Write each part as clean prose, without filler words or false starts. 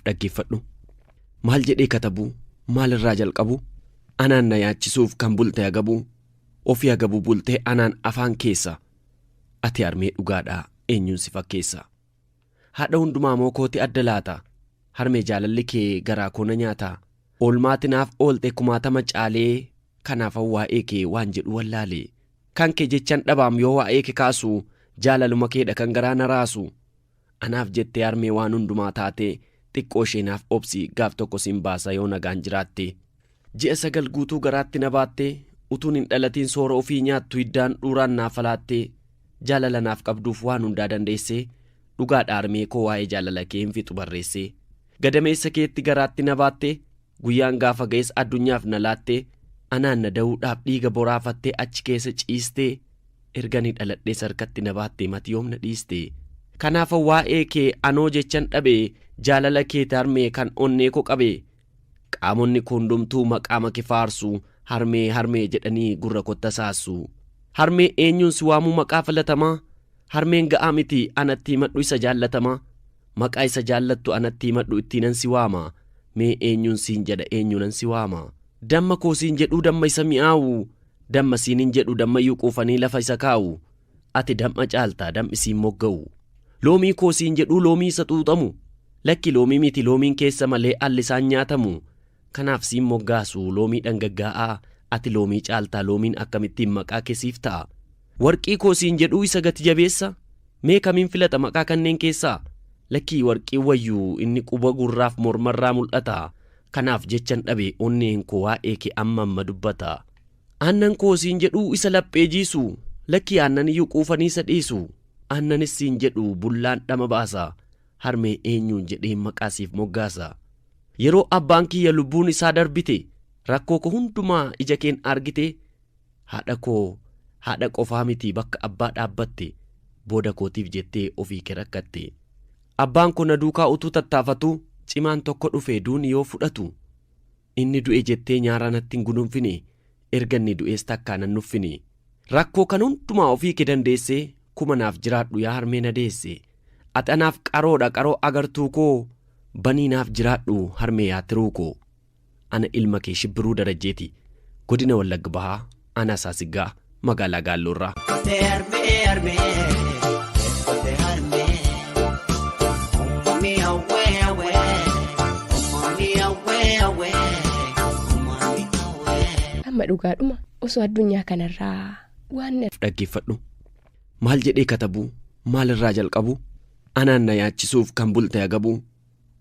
dhaggeeffadhu. Maal jedhee katabuu? Maalirraa jalqabu? Anaan na yaachisuuf kan bulte agabuu, ofii agabuu bultee anaan afaan keessa. Ati harmee dhugaadhaa eenyuun si fakkeessa? Haadha hundumaa moo kooti adda laata? Harmee jaalalli kee garaa koo na nyaata. Oolmaati naaf oolte kumaatama caalee, kanaaf waa'ee kee waan jedhu wallaalee. Kan kee jechan dhabaam yoo waa'ee kee kaasu, jaalaluma keedha kan garaa na raasu. Anaaf jettee harmee waan hundumaa taate, xiqqoo ishee naaf obsi gaaf tokko siin baasa yoo nagaan jiraatte. Ji'a 9 guutuu garaatti na baatte, utuun hin dhalatiin soora ofii nyaattu hiddaan dhuuraan naaf falaatte. Jaalala naaf qabduuf waan hundaa dandeesse, dhugaadha harmee koo waa'ee jaalala kee hin fixu barreesse. Gadameessa keetti garaatti na baatte, guyyaan gaafa ga'es addunyaaf na laatte. Anaan na da'uudhaaf dhiiga boraafattee achi keessa ciiste. Erganii dhaladhee sarkatti na baatte mati yoom na dhiiste. Kanaaf waa'ee kee anoo jechan dhabe, jaalala kee harmee kan onnee koo qabe. Qaamonni hundumtuu maqaama kee faarsu, harmee harmee jedhanii gurra kotta saassu. Harmee eenyuun si waamuu maqaa filatamaa? Harmeen ga'aa miti anatti himadhu isa jaallatamaa. Maqaa isa jaallattu anatti himadhu ittiinan si waama. Mee eenyuun siin jedha eenyuunan si waama? Damma koo siin jedhuu damma isa mi'aawu, damma siinin jedhu dammayyuu quufanii lafa isa kaa'u. Ati damma caaltaa dammi siin mogga'u. Loomii koo siin jedhuu loomii isa xuuxamu, lakki loomii miti loomiin keessa malee alli isaan nyaatamu. Kanaaf siin moggaasu loomii dhangaggaa'aa, ati loomii caaltaa loomiin akkamittiin maqaa keessiif ta'a. Warqii koo siin jedhuu isa gati jabeessa, mee kamiin filata maqaa kanneen keessaa? Lakkii warqii wayyuu inni quba gurraaf mormarraa mul'ata. Kanaaf jechan dhabe onneen koo waa'ee kee amma dubbata. Aannan koo siin jedhuu isa laphee jiisu, lakkii aannan iyyuu quufanii isa dhiisu. Aannanis siin jedhu bullaan dhama baasa, harmee eenyuun jedhee maqaasiif moggaasa. Yeroo abbaan kiyya lubbuun isaa darbite, rakkoo koo hundumaa ija keen argite. Haadha koo haadha qofaa miti bakka abbaa dhaabbatte, booda kootiif jettee ofii kee rakkatte. Abbaan koo na duukaa utuu tattaafatu, cimaan tokko dhufee duuni yoo fudhatu. Inni du'e jettee nyaara natti hin gununfine, erga inni du'ees takkaa nan nuffine. Rakkoo kan hundumaa ofii kee dandeesse, kuma naaf jiraadhu yaa harmee na deesse. Ati anaaf qaroodha qaroo agartuu koo, banii naaf jiraadhu harmee yaa tiruu koo. Ana ilma kee Shibbiruu Darajjeeti, godina Wallagga Bahaa, ana Saasiggaa, magaalaa Gaalloorraa. Amma dhugaadhuma osoo addunyaa kanarraa waan dhaggeeffadhu. Maal jedhee katabuu? Maalirraa jalqabu? Anaan na yaachisuuf kan bulte agabuu,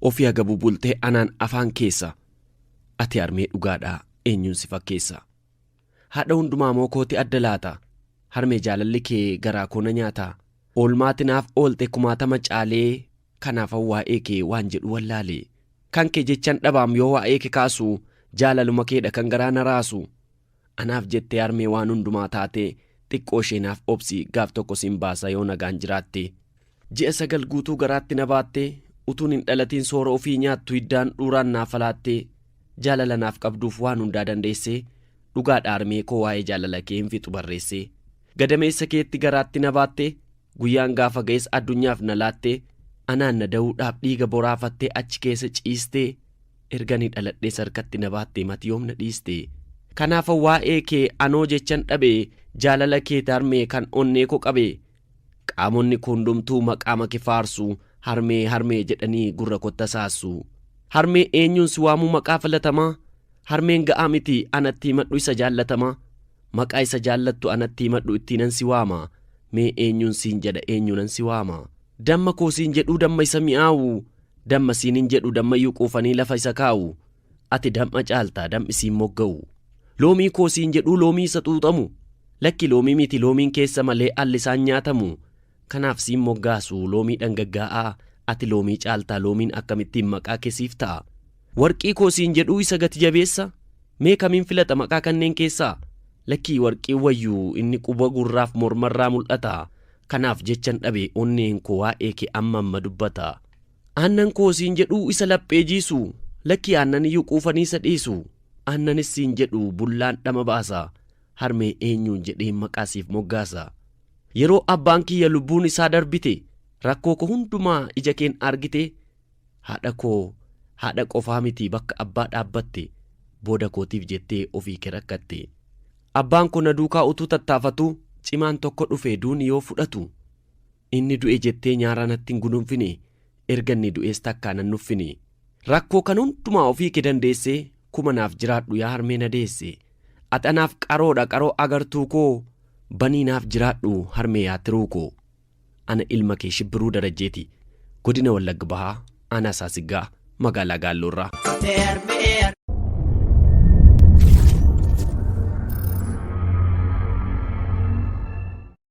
ofii agabuu bultee anaan afaan keessa. Ati harmee dhugaadhaa eenyuun si fakkeessa? Haadha hundumaa moo kooti adda laata? Harmee jaalalli kee garaa koo na nyaata. Oolmaati naaf oolte kumaatama caalee, kanaaf waa'ee kee waan jedhu wallaalee. Kan kee jechan dhabaam yoo waa'ee kee kaasu, jaalaluma keedha kan garaa na raasu. Anaaf jettee harmee waan hundumaa taate, xiqqoo ishee naaf obsi gaaf tokko siin baasa yoo nagaan jiraatte. Ji'a 9 guutuu garaatti na baatte, utuun hin dhalatiin soora ofii nyaattu hiddaan dhuuraan naaf falaatte. Jaalala naaf qabduuf waan hundaa dandeesse, dhugaadha harmee koo waa'ee jaalala kee hin fixu barreesse. Gadameessa keetti garaatti na baatte, guyyaan gaafa ga'es addunyaaf na laatte. Anaan na da'uudhaaf dhiiga boraafattee achi keessa ciiste. Erganii dhaladhee sarkatti na baatte mati yoom na dhiiste. Kanaaf waa'ee kee anoo jechan dhabe, jaalala kee harmee kan onnee koo qabe. Qaamonni hundumtuu maqaama kee faarsu, harmee harmee jedhanii gurra kotta saassu. Harmee eenyuun si waamuu maqaa filatamaa? Harmeen ga'aa miti anatti himadhu isa jaallatamaa. Maqaa isa jaallattu anatti himadhu ittiinan si waama. Mee eenyuun siin jedha eenyuunan si waama? Damma koo siin jedhuu damma isa mi'aawu, damma siinin jedhu dammayyuu quufanii lafa isa kaa'u. Ati damma caaltaa dammi siin mogga'u. Loomii koo siin jedhuu loomii isa xuuxamu, lakki loomii miti loomiin keessa malee alli isaan nyaatamu. Kanaaf siin moggaasu loomii dhangaggaa'aa, ati loomii caaltaa loomiin akkamittiin maqaa keessiif ta'a. Warqii koo siin jedhuu isa gati jabeessa, mee kamiin filata maqaa kanneen keessaa? Lakkii warqii wayyuu inni quba gurraaf mormarraa mul'ata. Kanaaf jechan dhabe onneen koo waa'ee kee amma dubbata. Aannan koo siin jedhuu isa laphee jiisu, lakkii aannan iyyuu quufanii isa dhiisu. Aannanis siin jedhu bullaan dhama baasa, harmee eenyuun jedhee maqaasiif moggaasa. Yeroo abbaan kiyya lubbuun isaa darbite, rakkoo koo hundumaa ija keen argite. Haadha koo haadha qofaa miti bakka abbaa dhaabbatte booda kootiif jettee ofii kee rakkatte. Abbaan kun duukaa utuu tattaafatu cimaan tokko dhufee duuni yoo fudhatu inni du'e jettee nyaara natti hin gudunfine erga inni du'ees takkaa nan nuffine. Rakkoo kan hundumaa ofii kee dandeessee kuma naaf jiraadhu yaa harmee na deesse. Ati anaaf qaroodha qaroo agartuu koo banii naaf jiraadhu harmee yaa tiruu koo. Ana ilma kee Shibbiruu Darajjeeti godina Wallagga Bahaa aanaa Saasiggaa magaalaa Gaalloorraa.